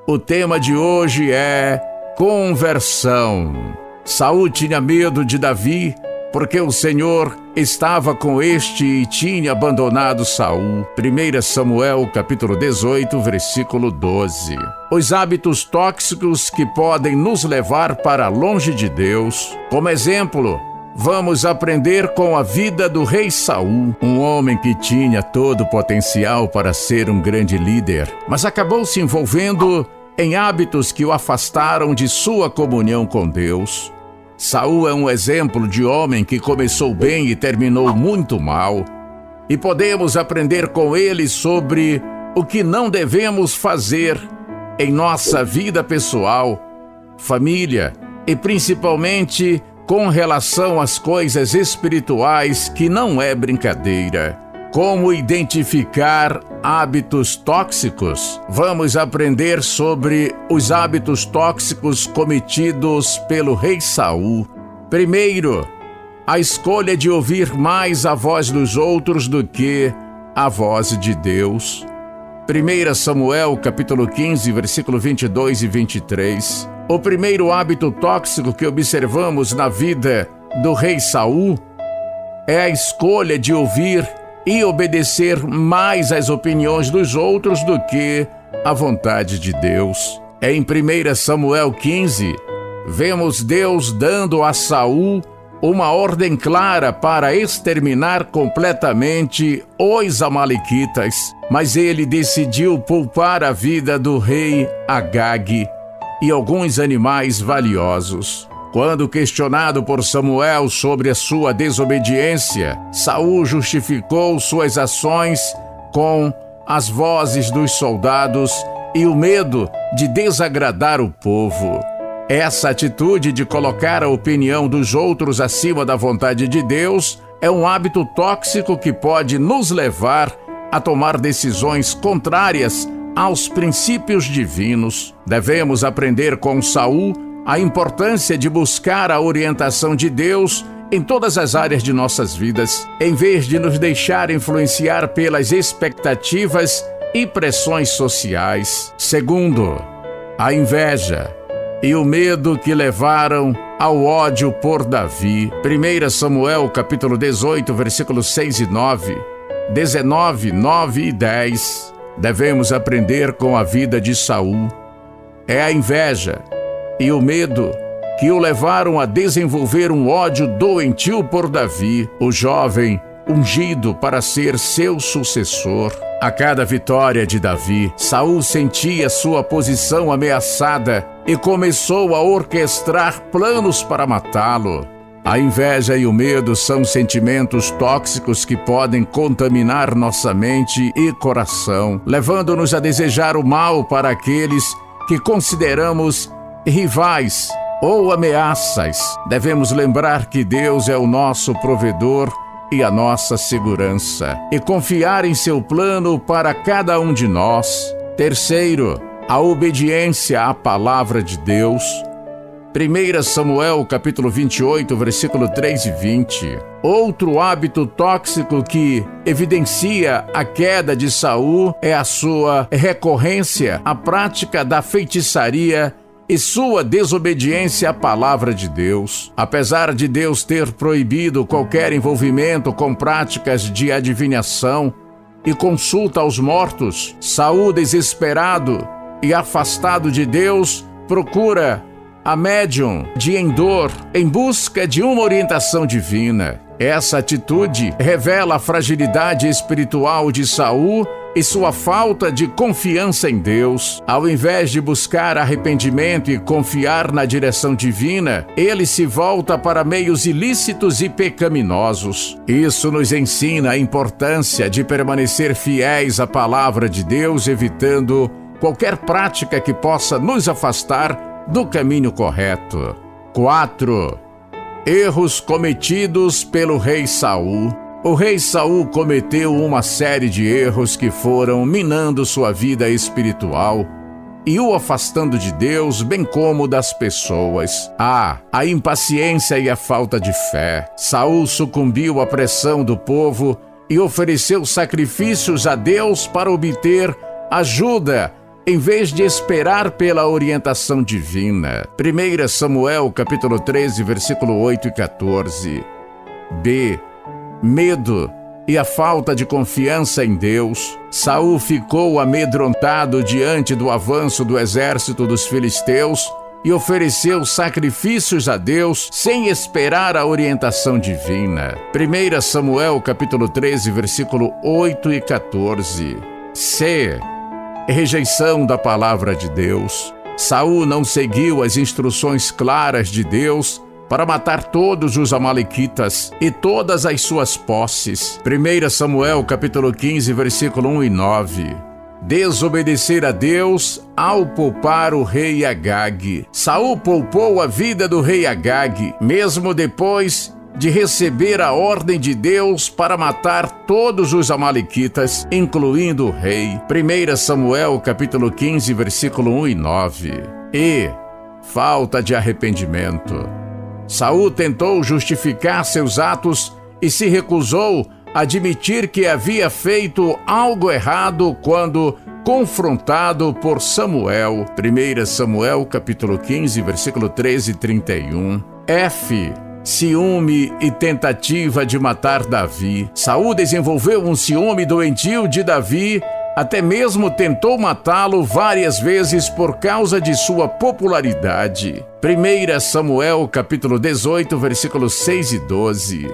O tema de hoje é conversão. Saul tinha medo de Davi, porque o Senhor estava com este e tinha abandonado Saul. 1 Samuel, capítulo 18, versículo 12. Os hábitos tóxicos que podem nos levar para longe de Deus. Como exemplo, vamos aprender com a vida do rei Saul, um homem que tinha todo o potencial para ser um grande líder, mas acabou se envolvendo em hábitos que o afastaram de sua comunhão com Deus. Saul é um exemplo de homem que começou bem e terminou muito mal, e podemos aprender com ele sobre o que não devemos fazer em nossa vida pessoal, família e principalmente com relação às coisas espirituais, que não é brincadeira. Como identificar hábitos tóxicos? Vamos aprender sobre os hábitos tóxicos cometidos pelo rei Saul. Primeiro, a escolha de ouvir mais a voz dos outros do que a voz de Deus. 1 Samuel, capítulo 15, versículo 22 e 23. O primeiro hábito tóxico que observamos na vida do rei Saul é a escolha de ouvir e obedecer mais às opiniões dos outros do que à vontade de Deus. Em 1 Samuel 15, vemos Deus dando a Saul uma ordem clara para exterminar completamente os amalequitas, mas ele decidiu poupar a vida do rei Agag e alguns animais valiosos. Quando questionado por Samuel sobre a sua desobediência, Saul justificou suas ações com as vozes dos soldados e o medo de desagradar o povo. Essa atitude de colocar a opinião dos outros acima da vontade de Deus é um hábito tóxico que pode nos levar a tomar decisões contrárias aos princípios divinos. Devemos aprender com Saul a importância de buscar a orientação de Deus em todas as áreas de nossas vidas, em vez de nos deixar influenciar pelas expectativas e pressões sociais. Segundo, a inveja e o medo que levaram ao ódio por Davi. 1 Samuel, capítulo 18, versículos 6 e 9, 19, 9 e 10. Devemos aprender com a vida de Saul. É a inveja e o medo que o levaram a desenvolver um ódio doentio por Davi, o jovem ungido para ser seu sucessor. A cada vitória de Davi, Saul sentia sua posição ameaçada e começou a orquestrar planos para matá-lo. A inveja e o medo são sentimentos tóxicos que podem contaminar nossa mente e coração, levando-nos a desejar o mal para aqueles que consideramos rivais ou ameaças. Devemos lembrar que Deus é o nosso provedor e a nossa segurança, e confiar em seu plano para cada um de nós. Terceiro, a obediência à palavra de Deus. 1 Samuel, capítulo 28, versículo 3 e 20. Outro hábito tóxico que evidencia a queda de Saul é a sua recorrência à prática da feitiçaria e sua desobediência à palavra de Deus. Apesar de Deus ter proibido qualquer envolvimento com práticas de adivinhação e consulta aos mortos, Saul, desesperado e afastado de Deus, procura a médium de Endor em busca de uma orientação divina. Essa atitude revela a fragilidade espiritual de Saul e sua falta de confiança em Deus. Ao invés de buscar arrependimento e confiar na direção divina, ele se volta para meios ilícitos e pecaminosos. Isso nos ensina a importância de permanecer fiéis à palavra de Deus, evitando qualquer prática que possa nos afastar do caminho correto. 4. Erros cometidos pelo rei Saul. O rei Saul cometeu uma série de erros que foram minando sua vida espiritual e o afastando de Deus, bem como das pessoas. A impaciência e a falta de fé. Saul sucumbiu à pressão do povo e ofereceu sacrifícios a Deus para obter ajuda em vez de esperar pela orientação divina. 1 Samuel, capítulo 13, versículo 8 e 14. B. Medo e a falta de confiança em Deus. Saul ficou amedrontado diante do avanço do exército dos filisteus e ofereceu sacrifícios a Deus sem esperar a orientação divina. 1 Samuel, capítulo 13, versículo 8 e 14. C. Rejeição da palavra de Deus. Saul não seguiu as instruções claras de Deus para matar todos os amalequitas e todas as suas posses. 1 Samuel, capítulo 15, versículo 1 e 9. Desobedecer a Deus ao poupar o rei Agag. Saul poupou a vida do rei Agag, mesmo depois de receber a ordem de Deus para matar todos os amalequitas, incluindo o rei. 1 Samuel, capítulo 15, versículo 1 e 9. E falta de arrependimento. Saul tentou justificar seus atos e se recusou a admitir que havia feito algo errado quando confrontado por Samuel. 1 Samuel, capítulo 15, versículo 13 e 31. F. Ciúme e tentativa de matar Davi. Saul desenvolveu um ciúme doentio de Davi, até mesmo tentou matá-lo várias vezes por causa de sua popularidade. 1 Samuel, capítulo 18, versículos 6 e 12.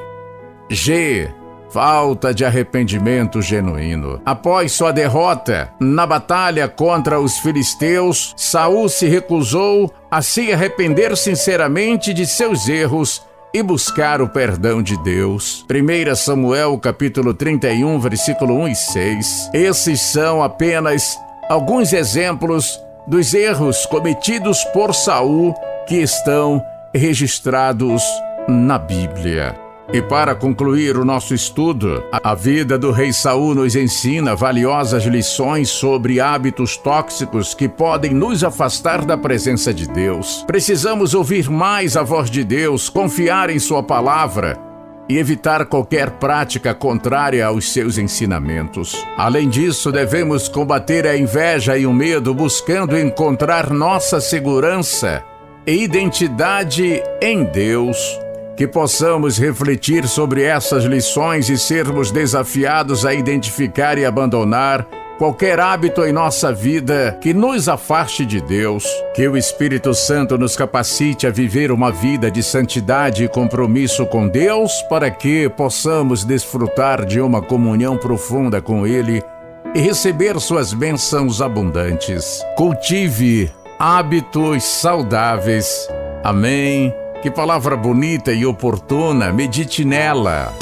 G. Falta de arrependimento genuíno. Após sua derrota na batalha contra os filisteus, Saul se recusou a se arrepender sinceramente de seus erros e buscar o perdão de Deus. 1 Samuel, capítulo 31, versículo 1 e 6. Esses são apenas alguns exemplos dos erros cometidos por Saul que estão registrados na Bíblia. E para concluir o nosso estudo, a vida do rei Saul nos ensina valiosas lições sobre hábitos tóxicos que podem nos afastar da presença de Deus. Precisamos ouvir mais a voz de Deus, confiar em sua palavra e evitar qualquer prática contrária aos seus ensinamentos. Além disso, devemos combater a inveja e o medo, buscando encontrar nossa segurança e identidade em Deus. Que possamos refletir sobre essas lições e sermos desafiados a identificar e abandonar qualquer hábito em nossa vida que nos afaste de Deus. Que o Espírito Santo nos capacite a viver uma vida de santidade e compromisso com Deus, para que possamos desfrutar de uma comunhão profunda com Ele e receber suas bênçãos abundantes. Cultive hábitos saudáveis. Amém. Que palavra bonita e oportuna, medite nela.